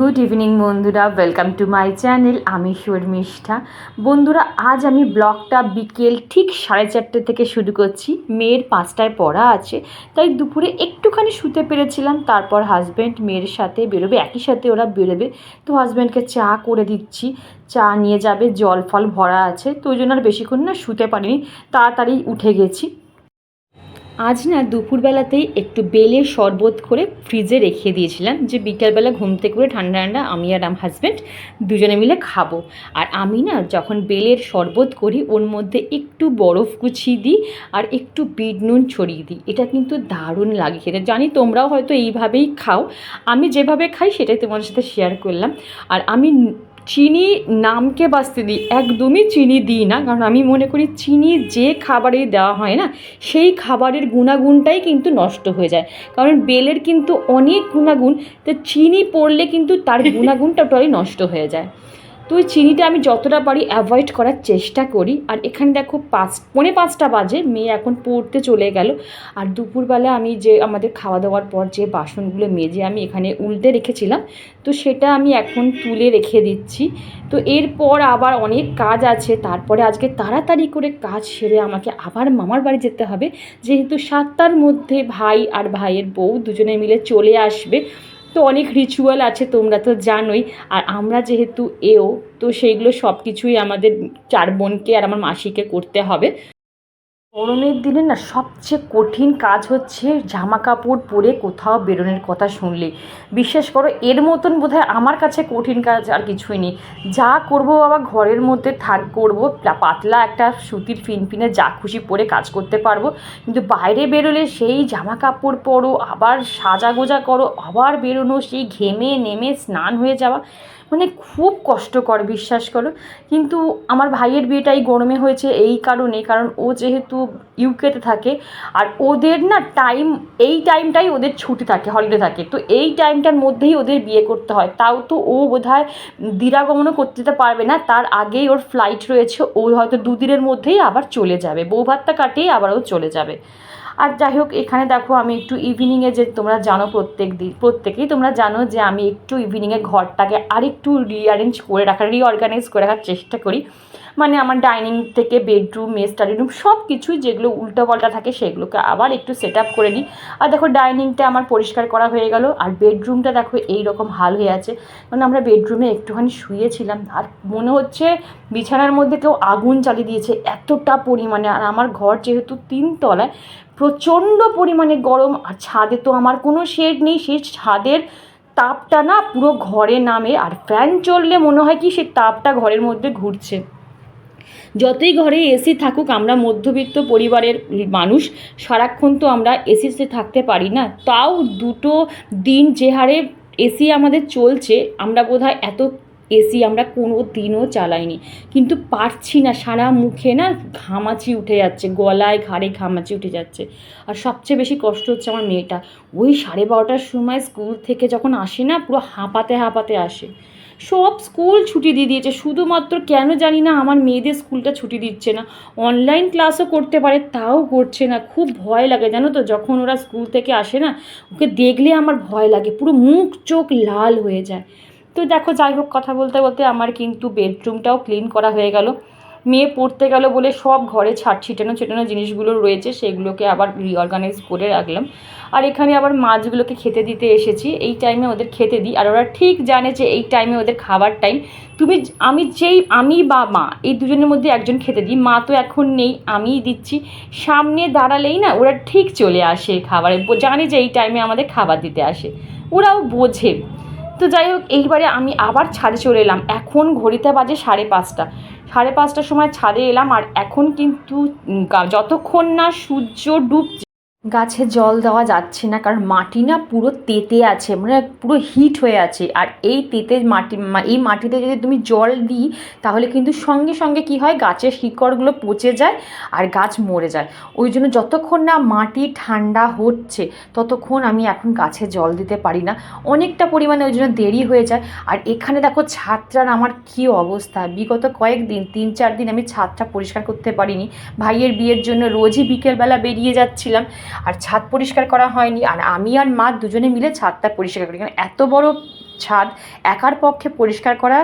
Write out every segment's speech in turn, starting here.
Good evening বন্ধুরা, welcome to my channel. আমি শর্মিষ্ঠা। বন্ধুরা, আজ আমি ব্লগটা বিকেল ঠিক 4:30 থেকে শুরু করছি। মেয়ের 5টায় পড়া আছে, তাই দুপুরে একটুখানি শুতে পেরেছিলাম। তারপর হাজব্যান্ড মেয়ের সাথে বেরোবে, একই সাথে ওরা বেরোবে, তো হাজব্যান্ডকে চা করে দিচ্ছি। চা নিয়ে যাবে, জল ফল ভরা আছে, তো ওই জন্য আর বেশিক্ষণ না শুতে পারিনি, তাড়াতাড়ি উঠে গেছি। আজ না দুপুরবেলাতেই একটু বেলের শরবত করে ফ্রিজে রেখে দিয়েছিলাম, যে বিকালবেলা ঘুম থেকে করে ঠান্ডা ঠান্ডা আমি আর আমার হাজব্যান্ড দুজনে মিলে খাবো। আর আমি না যখন বেলের শরবত করি ওর মধ্যে একটু বরফ কুচিয়ে দিই আর একটু বিট নুন ছড়িয়ে দিই। এটা কিন্তু দারুণ লাগে খেতে। জানি তোমরাও হয়তো এইভাবেই খাও, আমি যেভাবে খাই সেটাই তোমাদের সাথে শেয়ার করলাম। আর আমি চিনি নামকে বাঁচতে দিই, একদমই চিনি দিই না, কারণ আমি মনে করি চিনি যে খাবারে দেওয়া হয় না সেই খাবারের গুণাগুণটাই কিন্তু নষ্ট হয়ে যায়। কারণ বেলের কিন্তু অনেক গুণাগুণ, তো চিনি পড়লে কিন্তু তার গুণাগুণটা টোটালি নষ্ট হয়ে যায়। তো ওই চিনিটা আমি যতটা পারি অ্যাভয়েড করার চেষ্টা করি। আর এখানে দেখো 5:45 বাজে, মেয়ে এখন পড়তে চলে গেল। আর দুপুরবেলা আমি যে আমাদের খাওয়া দাওয়ার পর যে বাসনগুলো মেজে আমি এখানে উল্টে রেখেছিলাম, তো সেটা আমি এখন তুলে রেখে দিচ্ছি। তো এরপর আবার অনেক কাজ আছে, তারপরে আজকে তাড়াতাড়ি করে কাজ সেরে আমাকে আবার মামার বাড়ি যেতে হবে, যেহেতু 7টার মধ্যে ভাই আর ভাইয়ের বউ দুজনে মিলে চলে আসবে। তো অনেক রিচুয়াল আছে, তোমরা তো জানোই। আর আমরা যেহেতু তো সেইগুলো সব কিছুই আমাদের 4 বোনকে আর আমার মাসিকে করতে হবে। গরমের দিনে না সবচেয়ে কঠিন কাজ হচ্ছে জামা কাপড় পরে কোথাও বেরোনোর কথা শুনলে। বিশ্বাস করো, এর মতন বোধহয় আমার কাছে কঠিন কাজ আর কিছুই নেই। যা করবো বাবা ঘরের মধ্যে করবো, পাতলা একটা সুতির ফিনফিনে যা খুশি পরে কাজ করতে পারবো। কিন্তু বাইরে বেরোলে সেই জামা কাপড় পরো, আবার সাজাগোজা করো, আবার বেরোনো, সেই ঘেমে নেমে স্নান হয়ে যাওয়া, মানে খুব কষ্টকর, বিশ্বাস করো। কিন্তু আমার ভাইয়ের বিয়েটা এই গরমে হয়েছে এই কারণে, কারণ ও যেহেতু ইউকেতে থাকে আর ওদের না এই টাইমটাই ওদের ছুটি থাকে, হলিডে থাকে, তো এই টাইমটার মধ্যেই ওদের বিয়ে করতে হয়। তাও তো ও বোধহয় দিরাগমনও করতে যেতে পারবে না, তার আগেই ওর ফ্লাইট রয়েছে, ও হয়তো 2 দিনের মধ্যেই আবার চলে যাবে, বৌভাতটা কাটিয়ে আবার ও চলে যাবে। আর যাই হোক, এখানে দেখো আমি একটু ইভিনিংয়ে, যে তোমরা জানো প্রত্যেকেই তোমরা জানো যে আমি একটু ইভিনিংয়ে ঘরটাকে আরেকটু রিঅর্গানাইজ করে রাখার চেষ্টা করি। মানে আমার ডাইনিং থেকে বেডরুম, স্টাডি রুম সব কিছুই যেগুলো উল্টোপাল্টা থাকে সেগুলোকে আবার একটু সেট আপ করে নিই। আর দেখো ডাইনিংটা আমার পরিষ্কার করা হয়ে গেল, আর বেডরুমটা দেখো এই রকম হাল হয়ে আছে। কারণ আমরা বেডরুমে একটুখানি শুয়েছিলাম, আর মনে হচ্ছে বিছানার মধ্যে কেউ আগুন জ্বালিয়ে দিয়েছে, এতটা পরিমাণে। আর আমার ঘর যেহেতু 3 তলায়, প্রচণ্ড পরিমাণে গরম। আর ছাদে তো আমার কোনো শেড নেই, সেই ছাদের তাপটা না পুরো ঘরে নামে, আর ফ্যান চললে মনে হয় কি সেই তাপটা ঘরের মধ্যে ঘুরছে। যতই ঘরে এসি থাকুক, আমরা মধ্যবিত্ত পরিবারের মানুষ, সারাক্ষণ তো আমরা এসিতে থাকতে পারি না। তাও 2 দিন যে হারে এসি আমাদের চলছে, আমরা বোধহয় এত এসি আমরা কোনো দিনও চালাইনি, কিন্তু পারছি না। সারা মুখে না ঘামাচি উঠে যাচ্ছে, গলায় ঘাড়ে ঘামাচি উঠে যাচ্ছে। আর সবচেয়ে বেশি কষ্ট হচ্ছে আমার মেয়েটা, ওই 12:30টার সময় স্কুল থেকে যখন আসে না, পুরো হাঁপাতে হাঁপাতে আসে। সব স্কুল ছুটি দিয়ে দিয়েছে, শুধুমাত্র কেন জানি না আমার মেয়েদের স্কুলটা ছুটি দিচ্ছে না। অনলাইন ক্লাসও করতে পারে, তাও করছে না। খুব ভয় লাগে জানো তো, যখন ওরা স্কুল থেকে আসে না, ওকে দেখলে আমার ভয় লাগে, পুরো মুখ চোখ লাল হয়ে যায়। তো দেখো, যাই হোক, কথা বলতে বলতে আমার কিন্তু বেডরুমটাও ক্লিন করা হয়ে গেল। মেয়ে পড়তে গেল বলে সব ঘরে ছিটানো জিনিসগুলো রয়েছে, সেগুলোকে আবার রিঅর্গানাইজ করে রাখলাম। আর এখানে আবার মাছগুলোকে খেতে দিতে এসেছি, এই টাইমে ওদের খেতে দিই। আর ওরা ঠিক জানে যে এই টাইমে ওদের খাবার টাইম। আমি বা মা এই দুজনের মধ্যে একজন খেতে দিই, মা তো এখন নেই, আমিই দিচ্ছি। সামনে দাঁড়ালেই না ওরা ঠিক চলে আসে খাবারে, জানে যে এই টাইমে আমাদের খাবার দিতে আসে, ওরাও বোঝে। তো যাই হোক, এইবারে আমি আবার ছাদে চলে এলাম। এখন ঘড়িতে বাজে 5:30। 5:30টার সময় ছাদে এলাম, আর এখন কিন্তু যতক্ষণ না সূর্য ডুবছে গাছে জল দেওয়া যাচ্ছে না, কারণ মাটি না পুরো তেতে আছে, মানে পুরো হিট হয়ে আছে। আর এই মাটিতে যদি তুমি জল দিই, তাহলে কিন্তু সঙ্গে সঙ্গে কী হয়, গাছের শিকড়গুলো পচে যায় আর গাছ মরে যায়। ওই জন্য যতক্ষণ না মাটি ঠান্ডা হচ্ছে ততক্ষণ আমি এখন গাছে জল দিতে পারি না, অনেকটা পরিমাণে, ওই জন্য দেরি হয়ে যায়। আর এখানে দেখো ছাদটার আমার কী অবস্থা, বিগত কয়েকদিন 3-4 দিন আমি ছাদটা পরিষ্কার করতে পারিনি। ভাইয়ের বিয়ের জন্য রোজই বিকেলবেলা বেরিয়ে যাচ্ছিলাম, আর ছাদ পরিষ্কার করা হয়নি। আর আমি আর মা দুজনে মিলে ছাদটা পরিষ্কার করি, কারণ এত বড় ছাদ একার পক্ষে পরিষ্কার করা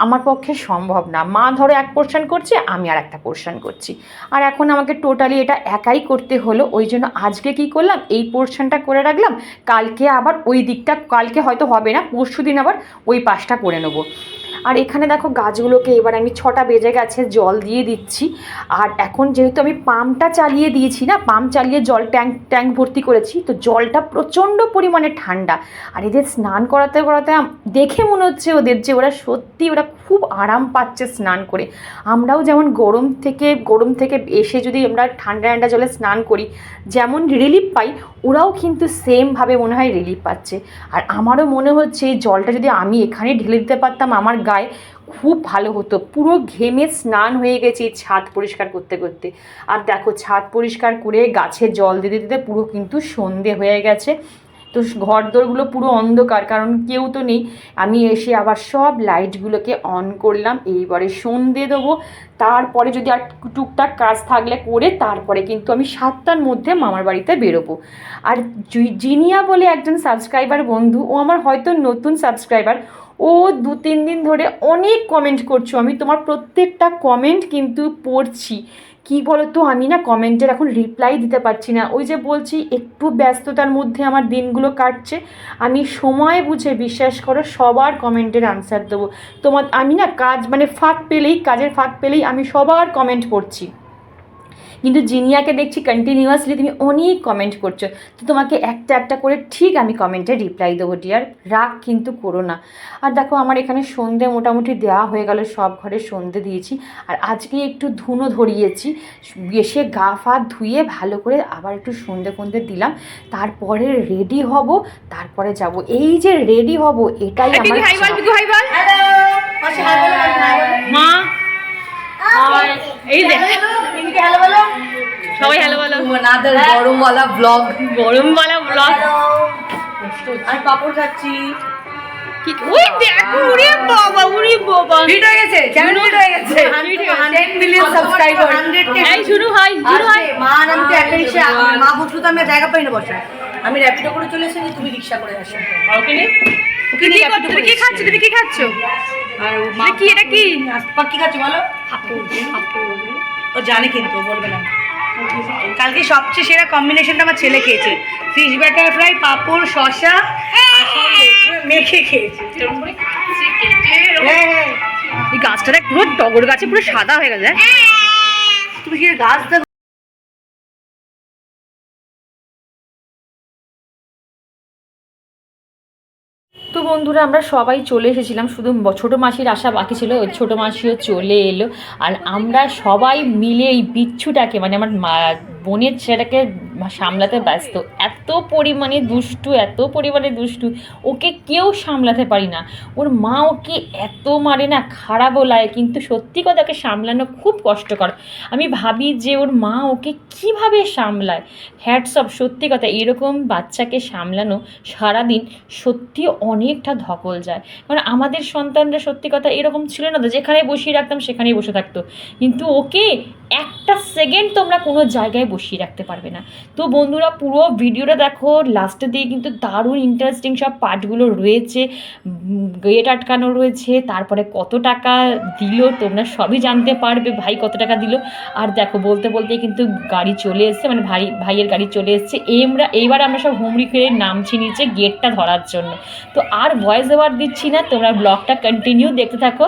আমার পক্ষে সম্ভব না। মা ধরো এক পোর্শন করছে, আমি আর একটা পোর্শন করছি, আর এখন আমাকে টোটালি এটা একাই করতে হলো। ওই জন্য আজকে কী করলাম, এই পোর্শনটা করে রাখলাম, কালকে আবার ওই দিকটা, কালকে হয়তো হবে না, পরশু দিন আবার ওই পাশটা করে নেবো। আর এখানে দেখো গাছগুলোকে এবার আমি 6টা বেজে গেছে জল দিয়ে দিচ্ছি। আর এখন যেহেতু আমি পাম্পটা চালিয়ে দিয়েছি না, পাম্প চালিয়ে জল ট্যাঙ্ক ভর্তি করেছি, তো জলটা প্রচণ্ড পরিমাণে ঠান্ডা। আর এদের স্নান করাতে করাতে দেখে মনে হচ্ছে ওদের যে ওরা খুব আরাম পাচ্ছে স্নান করে। আমরাও যেমন গরম থেকে এসে যদি আমরা ঠান্ডা ঠান্ডা জলে স্নান করি যেমন রিলিফ পাই, ওরাও কিন্তু সেমভাবে মনে হয় রিলিফ পাচ্ছে। আর আমারও মনে হচ্ছে এই জলটা যদি আমি এখানে ঢেলে দিতে পারতাম আমার গায়ে, খুব ভালো হতো। পুরো ঘেমে স্নান হয়ে গেছি ছাদ পরিষ্কার করতে করতে। আর দেখো ছাদ পরিষ্কার করে গাছে জল দিতে দিতে পুরো কিন্তু সন্ধে হয়ে গেছে। তো ঘরদোরগুলো পুরো অন্ধকার, কারণ কেউ তো নেই। আমি এসে আবার সব লাইটগুলোকে অন করলাম। এইবারে সন্ধে দেবো, তারপরে যদি আর টুকটাক কাজ থাকলে করে তারপরে কিন্তু আমি 7টার মধ্যে মামার বাড়িতে বেরোবো। আর জিনিয়া বলে একজন সাবস্ক্রাইবার বন্ধু, ও আমার হয়তো নতুন সাবস্ক্রাইবার, ও 2-3 দিন ধরে অনেক কমেন্ট করছো, আমি তোমার প্রত্যেকটা কমেন্ট কিন্তু পড়ছি। কী বলো তো, আমি না কমেন্টের এখন রিপ্লাই দিতে পারছি না। ওই যে বলছি একটু ব্যস্ততার মধ্যে আমার দিনগুলো কাটছে। আমি সময় বুঝে, বিশ্বাস করো, সবার কমেন্টের আনসার দেবো। আমি না কাজের ফাঁক পেলেই আমি সবার কমেন্ট পড়ছি। কিন্তু জিনিয়াকে দেখছি কন্টিনিউয়াসলি তুমি অনেক কমেন্ট করছো, তো তোমাকে একটা একটা করে ঠিক আমি কমেন্টে রিপ্লাই দেবো ডিয়ার, রাগ কিন্তু করো না। আর দেখো আমার এখানে সন্ধে মোটামুটি দেওয়া হয়ে গেল, সব ঘরে সন্ধে দিয়েছি। আর আজকে একটু ধুনো ধরিয়েছি, এসে গা ফা ধুয়ে ভালো করে আবার একটু সন্ধে দিলাম, তারপরে রেডি হব, তারপরে যাব। এই যে রেডি হব এটাই আমার মা। এই যে সবাই হ্যালো বলো, গরমওয়ালা ব্লগ। আর পাপড় খাচ্ছি। ওই দেখো, ওরে বাবা হিট হয়ে গেছে, চ্যানেল হিট হয়ে গেছে, 100 মিলিয়ন সাবস্ক্রাইবার। এই শুরু হয় মা আর আমি তো একটা রিকশা, মা বসলো তো আমি জায়গা পাই না বসার, আমি র্যাপিডো করে চলে এসেছি, তুমি রিকশা করে আসো। ওকে নে তুমি কি খাচ্ছ? আর মা কি, এটা কি কি খাচ্ছ বলো? ও জানে কিন্তু বলবে না। কালকে সবচেয়ে সেরা কম্বিনেশনটা আমার ছেলে খেয়েছে, ফিশ ব্যাটার ফ্রাই, পাঁপড়, শসা আর মেখে খেয়েছে। এই গাছটা পুরো টগর গাছে পুরো সাদা হয়ে গেছে। তুমি কি গাছ দেখো? তো বন্ধুরা আমরা সবাই চলে এসেছিলাম, শুধু ছোটো মাসির আসা বাকি ছিল, ওই ছোটো মাসিও চলে এলো। আর আমরা সবাই মিলে এই বিচ্ছুটাকে, মানে আমার বোনের ছেলেটাকে সামলাতে ব্যস্ত। এত পরিমাণে দুষ্টু, ওকে কেউ সামলাতে পারি না। ওর মা ওকে এত মারে না, খারাপও লাগে, কিন্তু সত্যি কথা ওকে সামলানো খুব কষ্টকর। আমি ভাবি যে ওর মা ওকে কিভাবে সামলায়। হ্যাটস অফ, সত্যি কথা, এরকম বাচ্চাকে সামলানো সারাদিন সত্যি অনেকটা ধকল যায়। কারণ আমাদের সন্তানরা সত্যি কথা এরকম ছিল না তো, যেখানে বসিয়ে রাখতাম সেখানেই বসে থাকতো, কিন্তু ওকে একটা সেকেন্ড তোমরা কোনো জায়গায় বসিয়ে রাখতে পারবে না। তো বন্ধুরা পুরো ভিডিওটা দেখো, লাস্টের দিকে কিন্তু দারুণ ইন্টারেস্টিং সব পার্টগুলো রয়েছে, গেট আটকানো রয়েছে, তারপরে কত টাকা দিল তোমরা সবই জানতে পারবে, ভাই কত টাকা দিল। আর দেখো বলতে কিন্তু গাড়ি চলে এসছে, মানে ভাইয়ের গাড়ি চলে এসছে। এইবার আমরা সব হুমড়ি খেয়ে নামছি নিচে গেটটা ধরার জন্য। তো আর ভয়েস ওভার দিচ্ছি না, তোমরা ব্লগটা কন্টিনিউ দেখতে থাকো।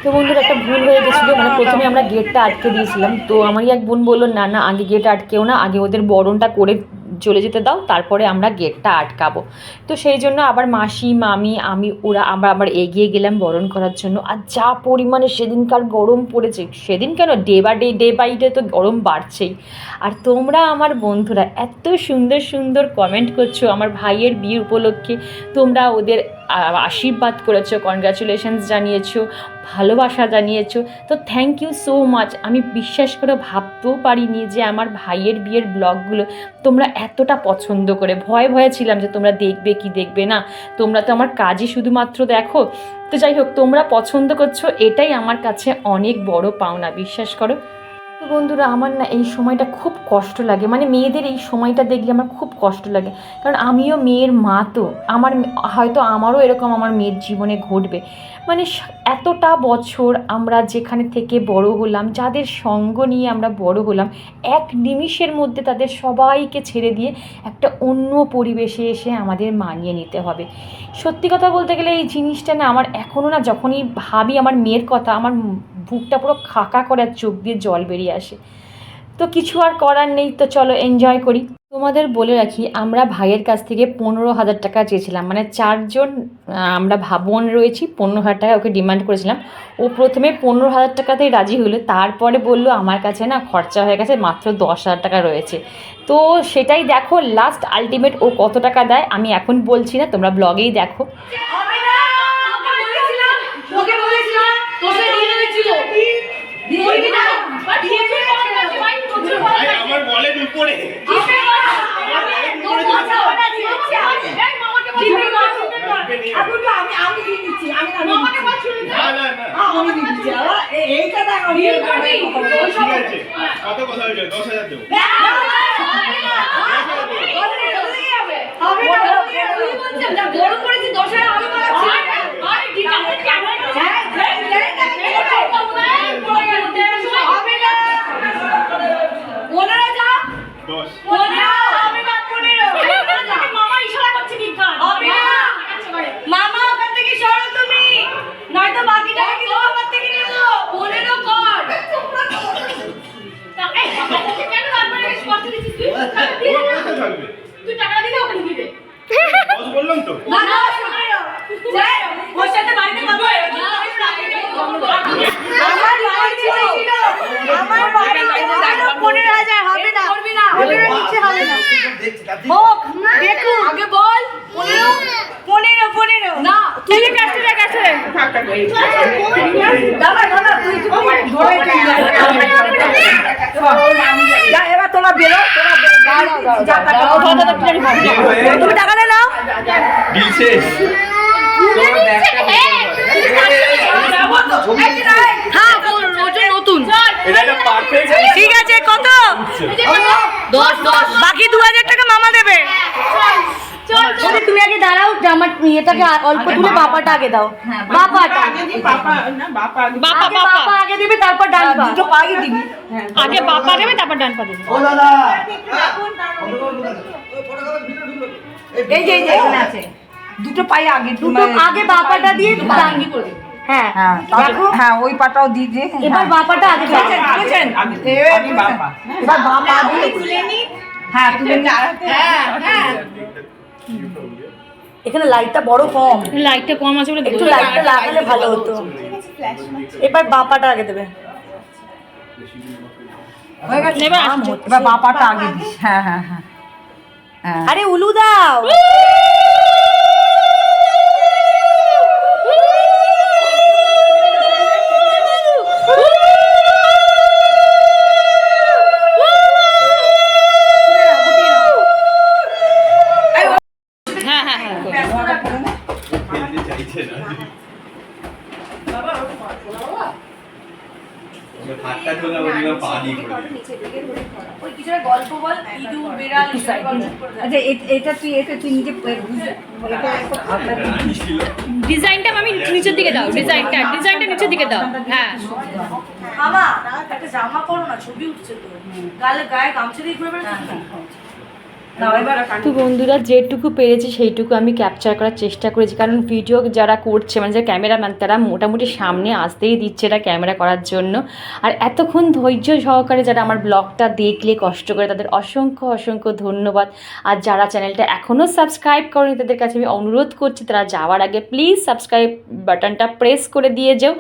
তো বন্ধুরা একটা ভুল হয়ে গেছিলো, মানে প্রথমে আমরা গেটটা আটকে দিয়েছিলাম। তো আমারই এক বোন বললো না আগে গেট আটকেও না, আগে ওদের বরণটা করে চলে যেতে দাও, তারপরে আমরা গেটটা আটকাবো। তো সেই জন্য আবার মাসি, মামি, আমরা আবার এগিয়ে গেলাম বরণ করার জন্য। আর যা পরিমাণে সেদিনকার গরম পড়েছে, সেদিন কেন ডে বাই ডে তো গরম বাড়ছেই। আর তোমরা আমার বন্ধুরা এত সুন্দর কমেন্ট করছো আমার ভাইয়ের বিয়ে উপলক্ষে, তোমরা ওদের আশীর্বাদ করেছো, কনগ্রাচুলেশনস জানিয়েছো, ভালোবাসা জানিয়েছো। তো থ্যাংক ইউ সো মাচ। আমি বিশ্বাস করে ভাবতেও পারিনি যে আমার ভাইয়ের বিয়ের ব্লগগুলো তোমরা এতটা পছন্দ করে। ভয়ে ভয়ে ছিলাম যে তোমরা দেখবে কি দেখবে না, তোমরা তো আমার কাজই শুধুমাত্র দেখো। তো যাই হোক, তোমরা পছন্দ করছো এটাই আমার কাছে অনেক বড় পাওনা, বিশ্বাস করো। তো বন্ধুরা, আমার না এই সময়টা খুব কষ্ট লাগে, মানে মেয়েদের এই সময়টা দেখলে আমার খুব কষ্ট লাগে, কারণ আমিও মেয়ের মা। তো হয়তো আমারও এরকম আমার মেয়ের জীবনে ঘটবে। মানে এতটা বছর আমরা যেখানে থেকে বড় হলাম, যাদের সঙ্গ নিয়ে আমরা বড় হলাম, এক নিমিষের মধ্যে তাদের সবাইকে ছেড়ে দিয়ে একটা অন্য পরিবেশে এসে আমাদের মানিয়ে নিতে হবে। সত্যি কথা বলতে গেলে এই জিনিসটা না আমার এখনও না, যখনই ভাবি আমার মেয়ের কথা, আমার বুকটা পুরো খাকা করে আর চোখ দিয়ে জল বেরিয়ে আসে। তো কিছু আর করার নেই, তো চলো এনজয় করি। তোমাদের বলে রাখি, আমরা ভাইয়ের কাছ থেকে 15,000 টাকা চেয়েছিলাম, মানে 4 জন আমরা বোন রয়েছি, 15,000 টাকা ওকে ডিমান্ড করেছিলাম। ও প্রথমে 15,000 টাকাতেই রাজি হলো, তারপরে বললো আমার কাছে না খরচা হয়ে গেছে, মাত্র 10,000 টাকা রয়েছে। তো সেটাই দেখো লাস্ট আলটিমেট ও কত টাকা দেয়, আমি এখন বলছি না, তোমরা ব্লগেই দেখো। আমার বলের উপরে কত কথা হয়েছে? 10,000 দেবো। মামা ওখান থেকে সরো তুমি, নয়তো বাকি টাকা কি তোমার হাত থেকে নেব। 15 কর। তুই টাকা দিলে ওখানে দিবে। বললাম তো। না না শোনো, যাই ওর সাথে বাড়িতে যাবো। আমার বাড়ি ছিল, আমার বাড়ি 15,000 হবে না, 15 নিচে হবে না। হোক দেখো, আগে বল 15 না, তুই কাছে দাদা তুই ধরে যা, এবার তোমরা বেরো, তুমি টাকা দে নাও। ঠিক আছে, কত? 10 বাকি 2,000 টাকা মামা দেবে। তুমি আগে দাঁড়াও, আমার ইয়েটাকে অল্প তুলে বাপাটা আগে দাও। বাপাটা বাপা আগে দিবে, তারপর ডান পা। দুটো পাই দিবি, আগে বাপা দেবে, তারপর ডান পা দেবে। ও দাদা এই যে এখানে আছে, দুটো পাই আগে, দুটো আগে বাপাটা দিয়ে ডান করবে। হ্যাঁ দেখো, হ্যাঁ ওই পাটাও দিয়ে দিয়ে এবার বাপাটা আগে দিয়েছেন, এবার বাবা দিয়ে তুলে নি। হ্যাঁ তুলে নি। হ্যাঁ এখানে লাইটটা বড় কম, লাইটটা কম আছে বলে একটু লাইটটা লাগালে ভালো হতো। এবার বাপাটা আগে দেবে। হয়ে গেছে। এবার বাপাটা আগে দিস। হ্যাঁ হ্যাঁ হ্যাঁ হ্যাঁ। আরে উলু দাও। আচ্ছা এটা তুই নিজে ডিজাইনটা আমি নিচের দিকে দাও, ডিজাইনটা নিচের দিকে দাও। হ্যাঁ মামা একটা জামা পরো না, ছবি উঠছে তো, গায়ে গামছা দিয়ে ঘুরে বেড়াচ্ছি। তো বন্ধুরা, যেটুকু পেরেছি সেইটুকু আমি ক্যাপচার করার চেষ্টা করেছি, কারণ ভিডিও যারা করছে, মানে যারা ক্যামেরাম্যান, তারা মোটামুটি সামনে আসতেই দিচ্ছে এটা ক্যামেরা করার জন্য। আর এতক্ষণ ধৈর্য সহকারে যারা আমার ব্লগটা দেখলে কষ্ট করে, তাদের অসংখ্য ধন্যবাদ। আর যারা চ্যানেলটা এখনও সাবস্ক্রাইব করেনি, তাদের কাছে আমি অনুরোধ করছি তারা যাওয়ার আগে প্লিজ সাবস্ক্রাইব বাটনটা প্রেস করে দিয়ে যাও।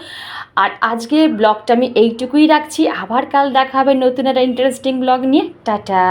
আর আজকের ব্লগটা আমি এইটুকুই রাখছি, আবার কাল দেখা হবে নতুন একটা ইন্টারেস্টিং ব্লগ নিয়ে। টাটা।